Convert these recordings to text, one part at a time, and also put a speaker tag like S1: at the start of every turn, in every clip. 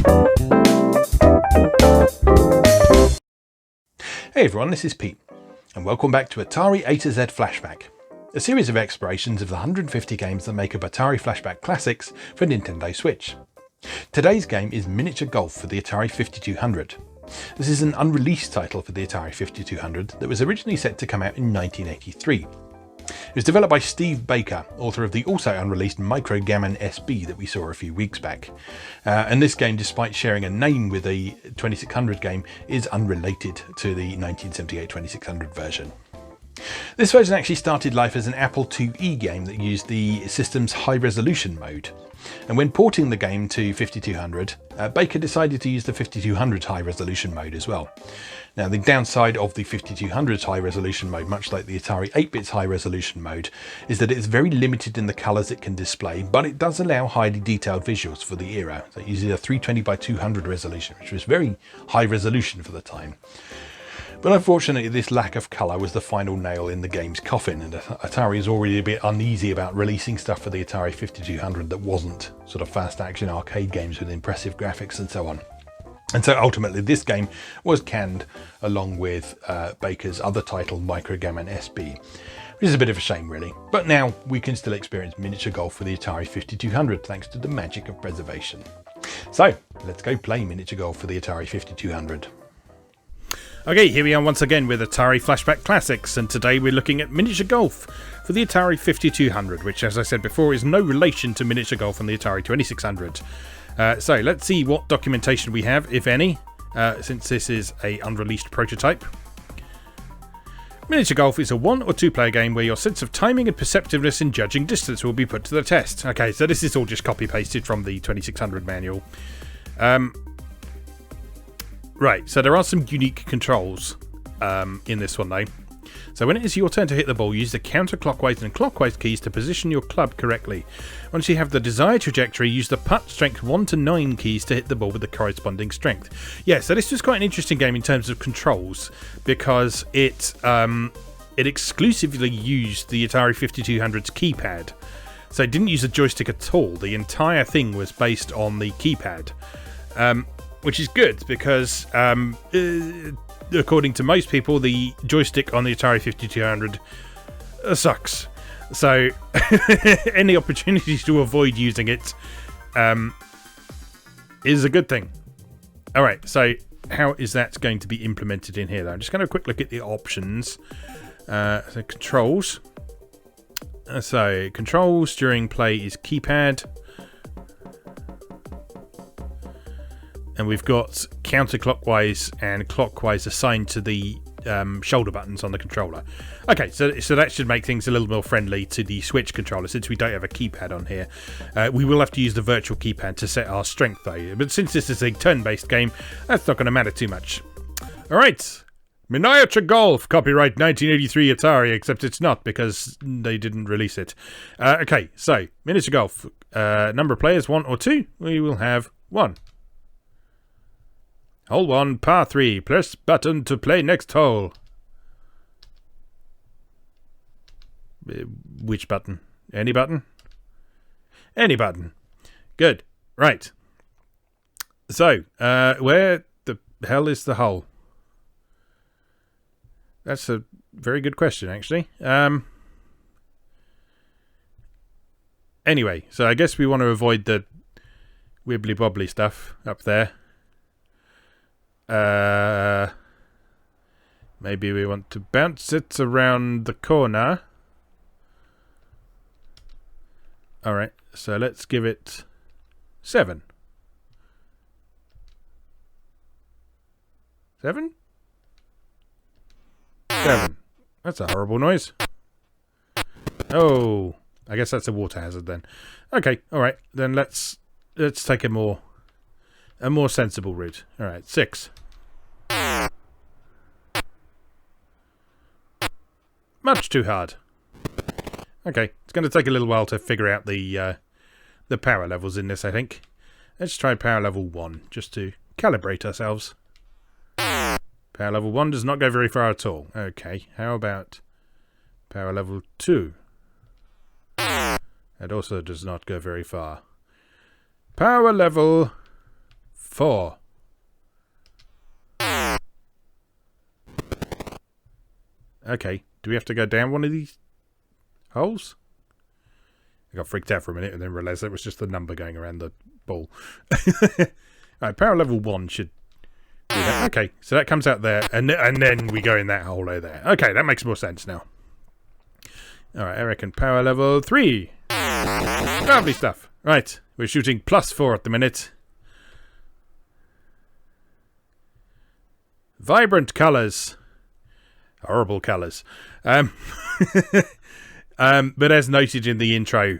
S1: Hey everyone, this is Pete, and welcome back to Atari A to Z Flashback, a series of explorations of the 150 games that make up Atari Flashback Classics for Nintendo Switch. Today's game is Miniature Golf for the Atari 5200. This is an unreleased title for the Atari 5200 that was originally set to come out in 1983. It was developed by Steve Baker, author of the also unreleased Micro Gammon SB that we saw a few weeks back. And this game, despite sharing a name with the 2600 game, is unrelated to the 1978 2600 version. This version actually started life as an Apple IIe game that used the system's high resolution mode. And when porting the game to 5200, Baker decided to use the 5200's high resolution mode as well. Now, the downside of the 5200's high resolution mode, much like the Atari 8-bit's high resolution mode, is that it's very limited in the colours it can display, but it does allow highly detailed visuals for the era. So it uses a 320 by 200 resolution, which was very high resolution for the time. But unfortunately, this lack of colour was the final nail in the game's coffin, and Atari is already a bit uneasy about releasing stuff for the Atari 5200 that wasn't sort of fast action arcade games with impressive graphics and so on. And so ultimately this game was canned along with Baker's other title, Micro Gammon SB, which is a bit of a shame really. But now we can still experience miniature golf for the Atari 5200 thanks to the magic of preservation. So let's go play miniature golf for the Atari 5200.
S2: Okay, here we are once again with Atari Flashback Classics, and today we're looking at miniature golf for the Atari 5200, which, as I said before, is no relation to miniature golf on the Atari 2600. So let's see what documentation we have, if any, since this is a unreleased prototype. Miniature golf is a 1 or 2 player game where your sense of timing and perceptiveness in judging distance will be put to the test. Okay, so this is all just copy pasted from the 2600 manual. Right, so there are some unique controls in this one though. So when it is your turn to hit the ball, use the counterclockwise and clockwise keys to position your club correctly. Once you have the desired trajectory, use the putt strength 1 to 9 keys to hit the ball with the corresponding strength. Yeah, so this was quite an interesting game in terms of controls, because it exclusively used the Atari 5200's keypad. So it didn't use a joystick at all. The entire thing was based on the keypad. Which is good because, according to most people, the joystick on the Atari 5200 sucks. So, any opportunities to avoid using it is a good thing. Alright, so how is that going to be implemented in here, though? I'm just going to have a quick look at the options. So, controls. So, controls during play is keypad. And we've got counterclockwise and clockwise assigned to the shoulder buttons on the controller. Okay, so that should make things a little more friendly to the Switch controller, since we don't have a keypad on here. We will have to use the virtual keypad to set our strength though, but since this is a turn-based game, that's not going to matter too much. Alright, Miniature Golf, copyright 1983 Atari, except it's not because they didn't release it. Okay, so, Miniature Golf, number of players, 1 or 2, we will have 1. Hole 1, par 3. Press button to play next hole. Which button? Any button? Any button. Good. Right. So, where the hell is the hole? That's a very good question, actually. Anyway, so I guess we want to avoid the wibbly-bobbly stuff up there. Maybe we want to bounce it around the corner. Alright, so let's give it 7. 7? 7. That's a horrible noise. Oh, I guess that's a water hazard then. Okay, alright, then let's take a more sensible route. Alright, 6. Much too hard. Okay, it's going to take a little while to figure out the power levels in this, I think. Let's try power level 1, just to calibrate ourselves. Power level 1 does not go very far at all. Okay, how about power level 2? That also does not go very far. Power level 4. Okay, do we have to go down one of these holes? I got freaked out for a minute and then realised that was just the number going around the ball. Alright, power level 1 should do that. Okay, so that comes out there, and then we go in that hole over there. Okay, that makes more sense now. Alright, I reckon power level 3. Lovely stuff. Right, we're shooting +4 at the minute. Vibrant colours. Horrible colours. But as noted in the intro,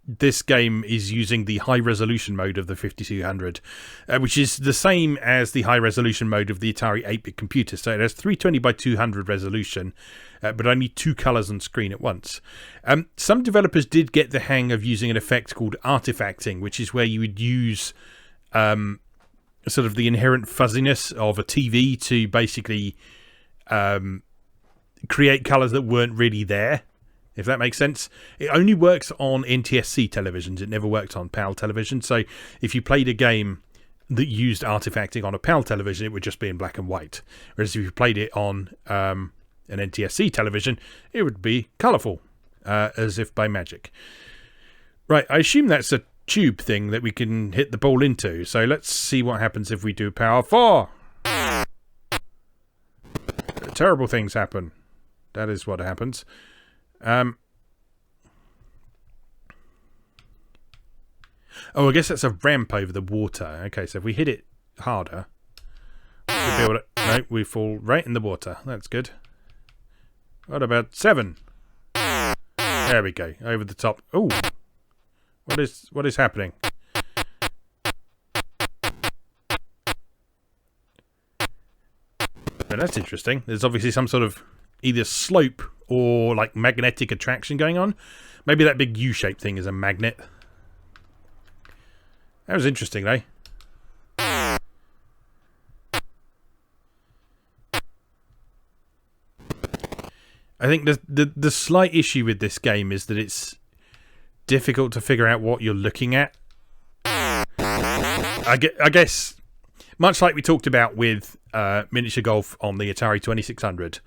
S2: this game is using the high resolution mode of the 5200, which is the same as the high resolution mode of the Atari 8-bit computer. So it has 320 by 200 resolution, but only 2 colours on screen at once. Some developers did get the hang of using an effect called artifacting, which is where you would use sort of the inherent fuzziness of a TV to basically create colours that weren't really there, if that makes sense. It only works on NTSC televisions. It never worked on PAL television. So if you played a game that used artifacting on a PAL television, it would just be in black and white. Whereas if you played it on an NTSC television, it would be colourful, as if by magic. Right, I assume that's a tube thing that we can hit the ball into. So let's see what happens if we do power 4. Terrible things happen. That is what happens. Oh, I guess that's a ramp over the water. Okay, so if we hit it harder, we should be able to... No, we fall right in the water. That's good. What about 7? There we go. Over the top. Oh, what is happening? But that's interesting. There's obviously some sort of either slope or like magnetic attraction going on. Maybe that big U-shaped thing is a magnet. That was interesting, though. I think the slight issue with this game is that it's difficult to figure out what you're looking at. I guess, much like we talked about with miniature golf on the Atari 2600,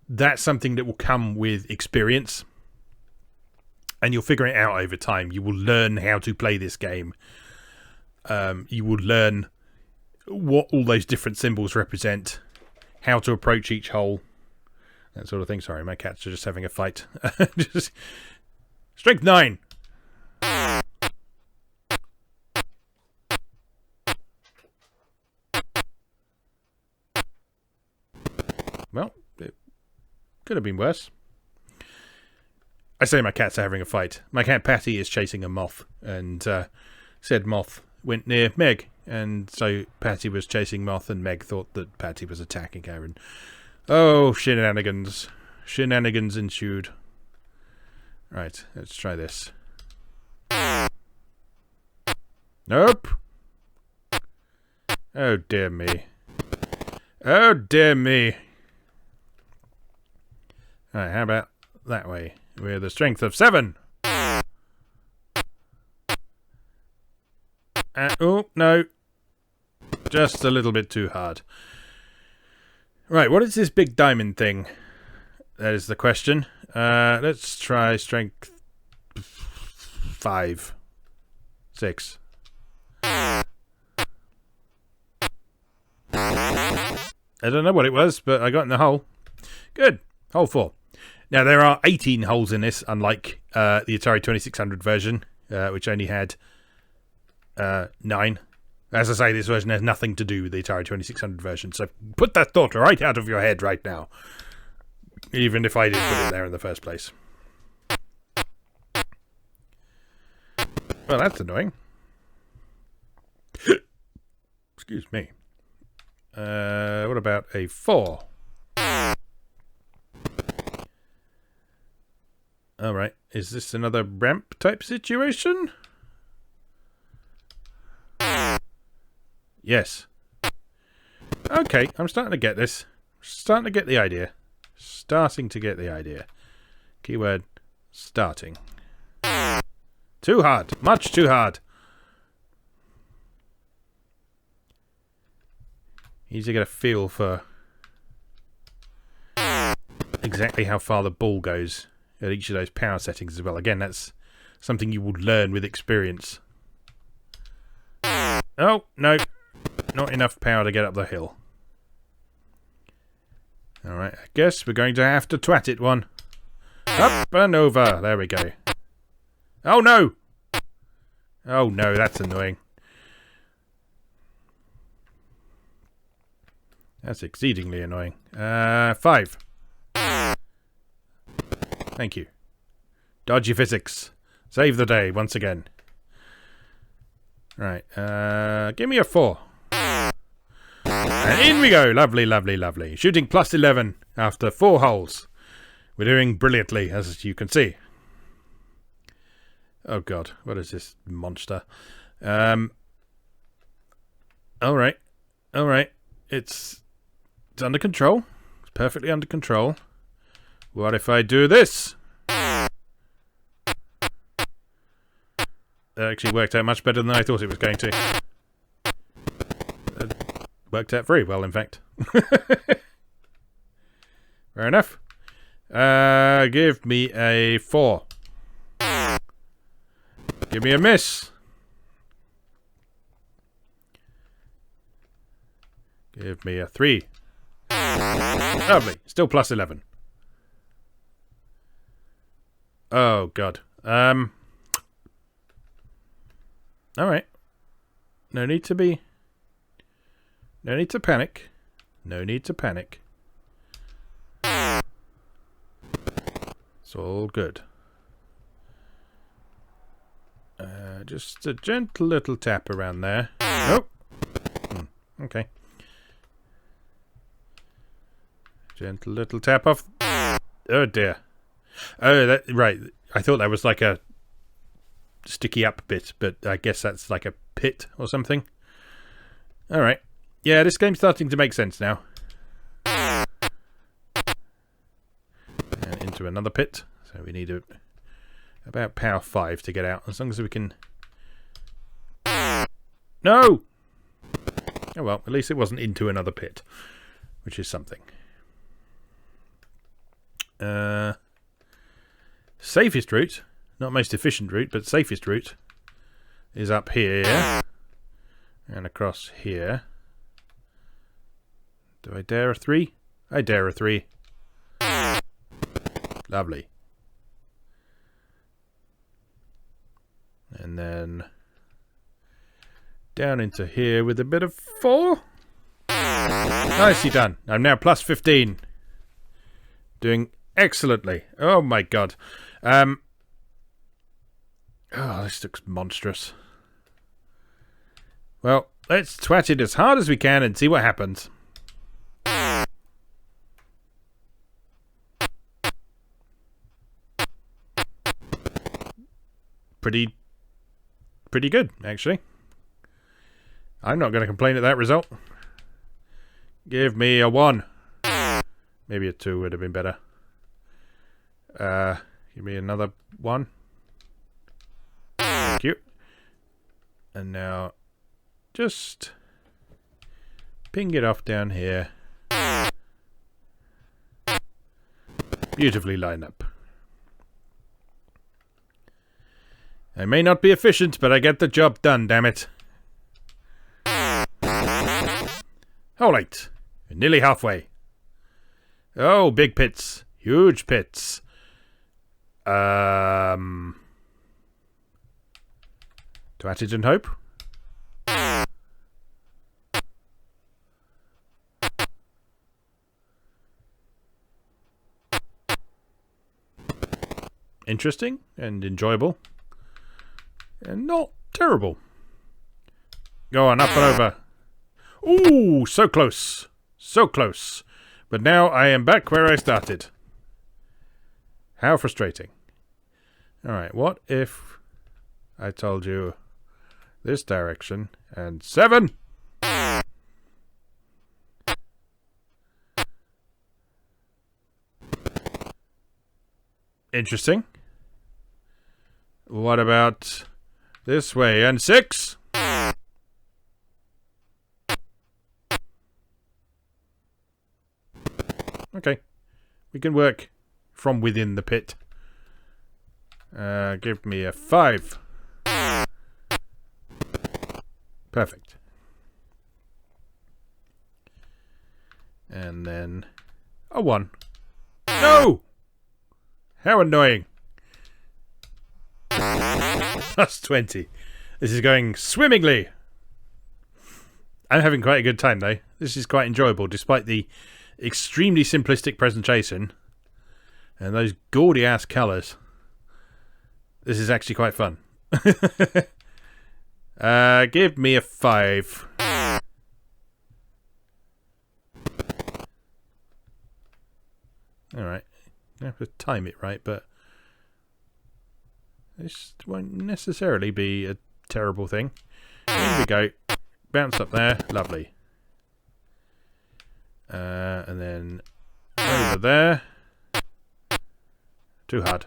S2: that's something that will come with experience, and you'll figure it out over time. You will learn how to play this game. You will learn what all those different symbols represent, how to approach each hole, that sort of thing. Sorry, my cats are just having a fight. Strength 9. Well, it could have been worse. I say my cats are having a fight. My cat Patty is chasing a moth, and said moth went near Meg, and so Patty was chasing moth, and Meg thought that Patty was attacking her, and oh, shenanigans. Shenanigans ensued. Right, let's try this. Nope. Oh, dear me. Oh, dear me. Alright, how about that way? With a strength of 7. Oh, no. Just a little bit too hard. Right, what is this big diamond thing? That is the question. Let's try strength 5. 6. I don't know what it was, but I got in the hole. Good. Hole 4. Now, there are 18 holes in this, unlike the Atari 2600 version, which only had 9. As I say, this version has nothing to do with the Atari 2600 version, so put that thought right out of your head right now. Even if I didn't put it there in the first place. Well, that's annoying. Excuse me. What about a 4? Alright, is this another ramp type situation? Yes. Okay, I'm starting to get this. Starting to get the idea. Starting to get the idea. Keyword, starting. Too hard. Much too hard. You need to get a feel for exactly how far the ball goes at each of those power settings as well. Again, that's something you will learn with experience. Oh, no. Not enough power to get up the hill. Alright, I guess we're going to have to twat it one. Up and over. There we go. Oh, no! Oh, no, that's annoying. That's exceedingly annoying. 5. Thank you. Dodgy physics. Save the day once again. Right. Give me a 4. And in we go. Lovely, lovely, lovely. Shooting plus 11 after 4 holes. We're doing brilliantly, as you can see. Oh, God. What is this monster? All right. All right. It's under control. It's perfectly under control. What if I do this? That actually worked out much better than I thought it was going to. Worked out very well, in fact. Fair enough. Give me a 4. Give me a miss. Give me a 3. Lovely. Still plus 11. Oh, God. Alright. No need to be... No need to panic. No need to panic. It's all good. Just a gentle little tap around there. Nope. Okay. Gentle little tap off. Oh, dear. Oh, that, right. I thought that was like a sticky up bit, but I guess that's like a pit or something. Alright. Yeah, this game's starting to make sense now. And into another pit. So we need about power 5 to get out. As long as we can... No! Oh well, at least it wasn't into another pit. Which is something. Safest route, not most efficient route, but safest route, is up here and across here. Do I dare a 3? I dare a 3. Lovely. And then down into here with a bit of 4. Nicely done. I'm now plus 15. Doing excellently. Oh my God. Oh, this looks monstrous. Well, let's twat it as hard as we can and see what happens. Pretty good, actually. I'm not going to complain at that result. Give me a 1. Maybe a 2 would have been better. Give me another 1. Thank you. And now just ping it off down here. Beautifully lined up. I may not be efficient, but I get the job done, damn it. Hole 8. We're nearly halfway. Oh, big pits. Huge pits. Twat it and hope. Interesting and enjoyable. And not terrible. Go on, up and over. Ooh, so close. So close. But now I am back where I started. How frustrating. Alright, what if I told you this direction and 7? Interesting. What about this way and 6? Okay. We can work from within the pit. Give me a 5. Perfect. And then a 1. No! How annoying. Plus 20. This is going swimmingly. I'm having quite a good time though. This is quite enjoyable despite the extremely simplistic presentation and those gaudy ass colours. This is actually quite fun. Give me a 5. Alright. I have to time it right, but this won't necessarily be a terrible thing. Here we go. Bounce up there. Lovely. And then over there. Too hard.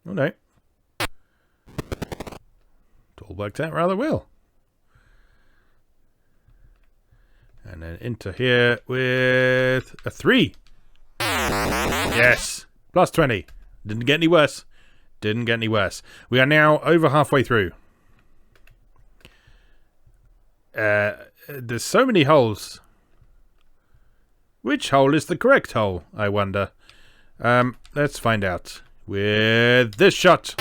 S2: Oh no. It all worked out rather well. And then into here with a 3. Yes. Plus 20. Didn't get any worse. Didn't get any worse. We are now over halfway through. There's so many holes. Which hole is the correct hole, I wonder? Let's find out. With this shot.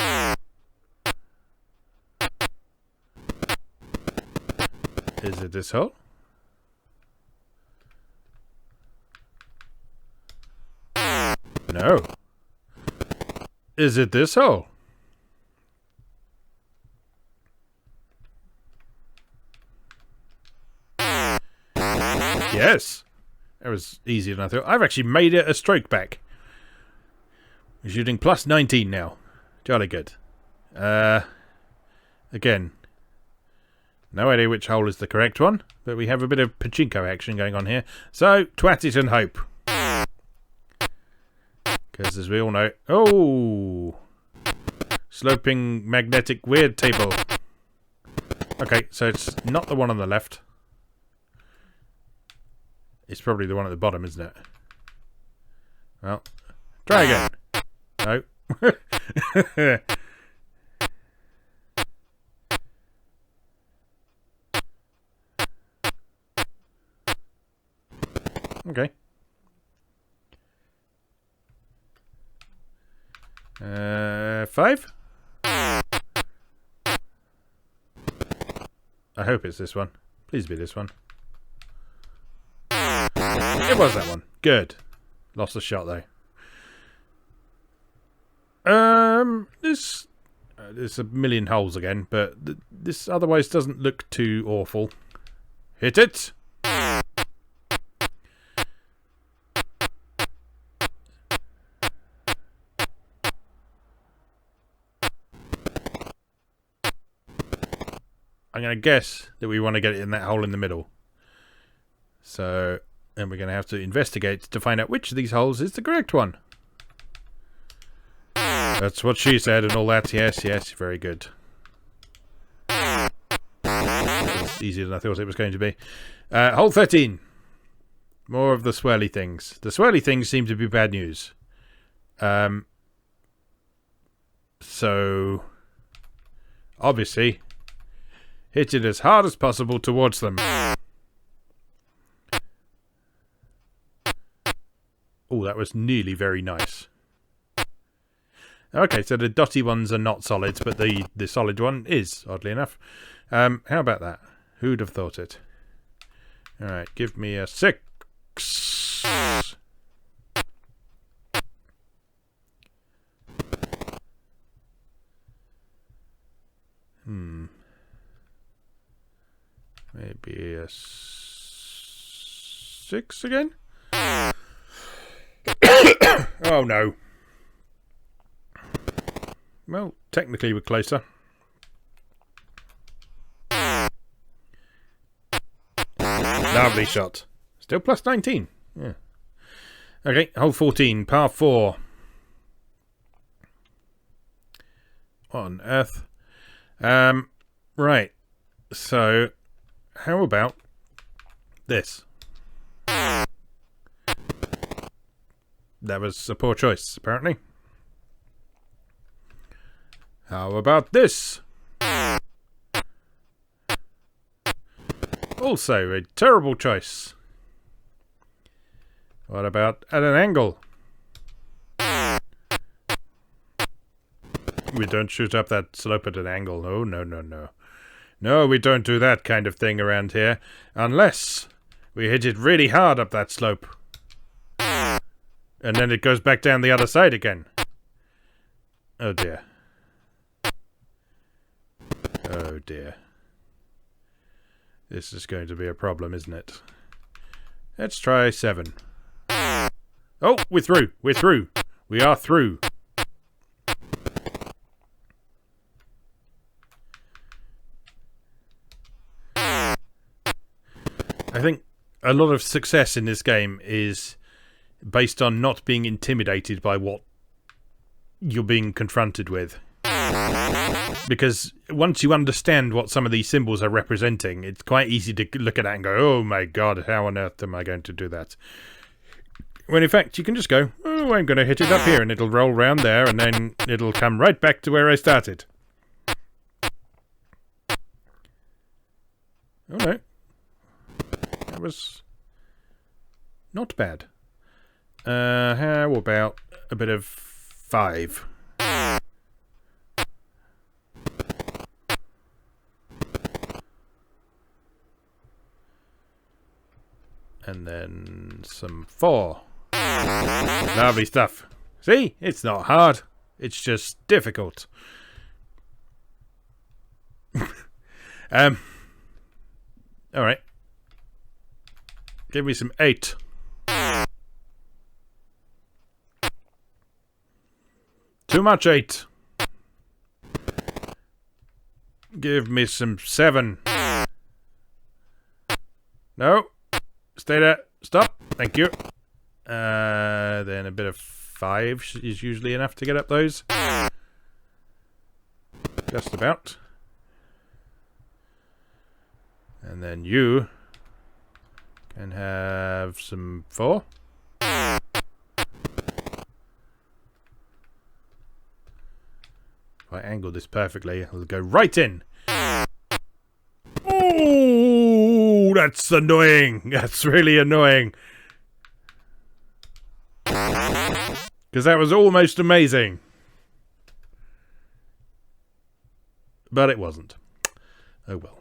S2: Is it this hole? No. Is it this hole? Yes. That was easier than I thought. I've actually made it a stroke back. We're shooting plus 19 now. Jolly good. Again. No idea which hole is the correct one, but we have a bit of pachinko action going on here. So, twat it and hope. Because as we all know... Oh! Sloping magnetic weird table. Okay, so it's not the one on the left. It's probably the one at the bottom, isn't it? Well, try again. No. Okay. 5? I hope it's this one. Please be this one. It was that one. Good. Lost the shot though. There's a million holes again, but this otherwise doesn't look too awful. Hit it. I'm going to guess that we want to get it in that hole in the middle. So, then we're going to have to investigate to find out which of these holes is the correct one. That's what she said and all that. Yes, yes, very good. That was easier than I thought it was going to be. Hole 13. More of the swirly things. The swirly things seem to be bad news. So, obviously... hit it as hard as possible towards them. Oh, that was nearly very nice. Okay, so the dotty ones are not solids, but the solid one is, oddly enough. How about that? Who'd have thought it? Alright, give me a 6. Maybe a 6 again? Oh no. Well, technically we're closer. Lovely shot. Still plus 19. Yeah. Okay, hole 14, par 4. What on earth? Right. So... how about this? that was a poor choice, apparently. How about this? Also a terrible choice. What about at an angle? We don't shoot up that slope at an angle. Oh, no, no, no. No, we don't do that kind of thing around here. Unless we hit it really hard up that slope. And then it goes back down the other side again. Oh, dear. Oh, dear. This is going to be a problem, isn't it? Let's try 7. Oh, we're through. We're through. We are through. I think a lot of success in this game is based on not being intimidated by what you're being confronted with. Because once you understand what some of these symbols are representing, it's quite easy to look at that and go, oh my god, how on earth am I going to do that? When in fact you can just go, oh, I'm going to hit it up here, and it'll roll round there, and then it'll come right back to where I started. Oh no. That was not bad. How about a bit of 5? And then some 4. Lovely stuff. See? It's not hard. It's just difficult. Alright. Give me some 8. Too much 8. Give me some 7. No. Stay there. Stop. Thank you. Then a bit of 5 is usually enough to get up those. Just about. And then you can have some 4. If I angle this perfectly, it'll go right in. Oh, that's annoying. That's really annoying. Because that was almost amazing. But it wasn't. Oh well.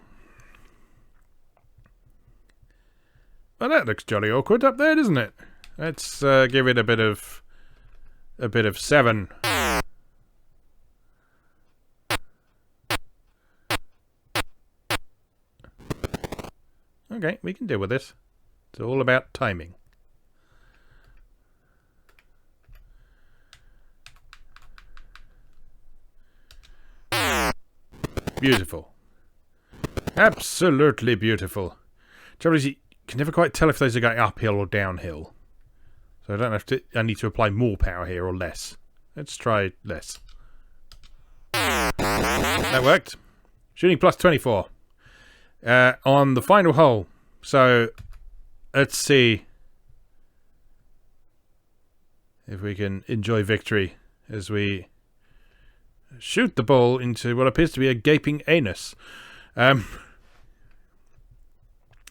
S2: Well, that looks jolly awkward up there, doesn't it? Let's give it a bit of 7. Okay, we can deal with this. It's all about timing. Beautiful. Absolutely beautiful. Trouble is, you can never quite tell if those are going uphill or downhill. So I don't have to. I need to apply more power here or less. Let's try less. That worked. Shooting plus 24. On the final hole. So let's see if we can enjoy victory as we shoot the ball into what appears to be a gaping anus.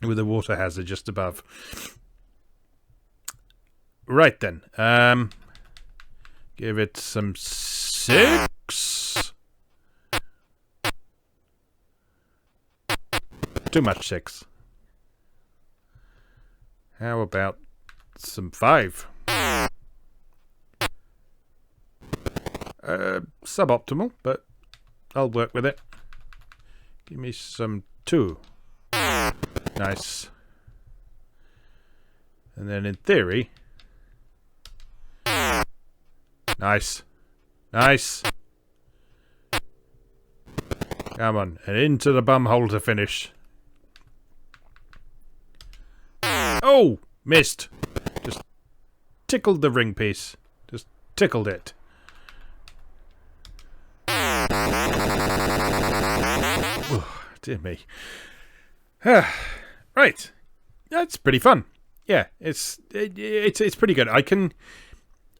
S2: With a water hazard just above. Right then. Give it some 6. Too much 6. How about some 5? Suboptimal, but I'll work with it. Give me some 2. Nice. And then in theory... Nice. Nice. Come on. And into the bum hole to finish. Oh! Missed. Just tickled the ring piece. Just tickled it. Oh, dear me. Right. That's pretty fun. Yeah, it's pretty good.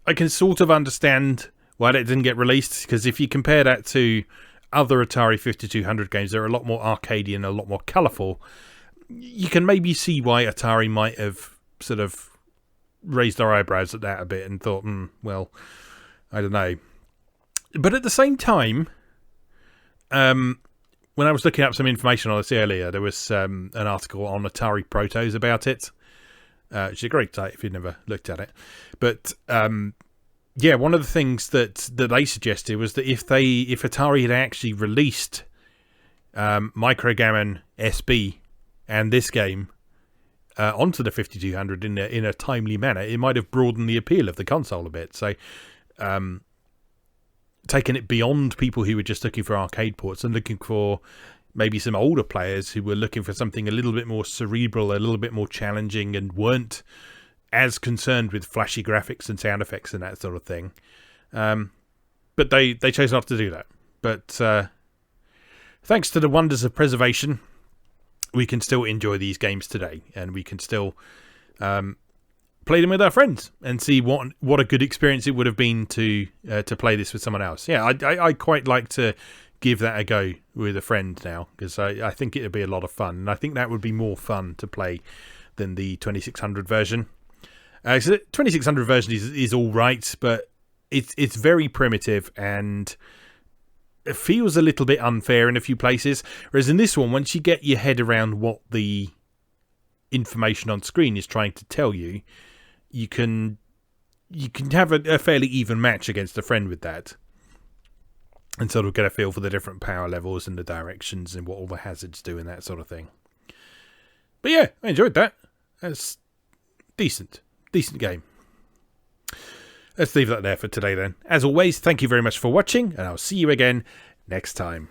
S2: I can sort of understand why that didn't get released, because if you compare that to other Atari 5200 games, they're a lot more arcadey and a lot more colourful. You can maybe see why Atari might have sort of raised their eyebrows at that a bit and thought, well, I don't know. But at the same time, when I was looking up some information on this earlier, there was an article on Atari Protos about it, which is a great site if you've never looked at it. But yeah, one of the things that they suggested was that if Atari had actually released Microgammon SB and this game onto the 5200 in a timely manner, it might have broadened the appeal of the console a bit. So, taking it beyond people who were just looking for arcade ports and looking for maybe some older players who were looking for something a little bit more cerebral, a little bit more challenging, and weren't as concerned with flashy graphics and sound effects and that sort of thing. But they chose not to do that. But thanks to the wonders of preservation, we can still enjoy these games today, and we can still play them with our friends and see what a good experience it would have been to play this with someone else. Yeah, I quite like to give that a go with a friend now, because I think it would be a lot of fun, and I think that would be more fun to play than the 2600 version. So the 2600 version is all right, but it's very primitive and it feels a little bit unfair in a few places. Whereas in this one, once you get your head around what the information on screen is trying to tell you, you can have a fairly even match against a friend with that, and sort of get a feel for the different power levels and the directions and what all the hazards do and that sort of thing. But yeah, I enjoyed that. That's decent game. Let's leave that there for today then. As always, thank you very much for watching, and I'll see you again next time.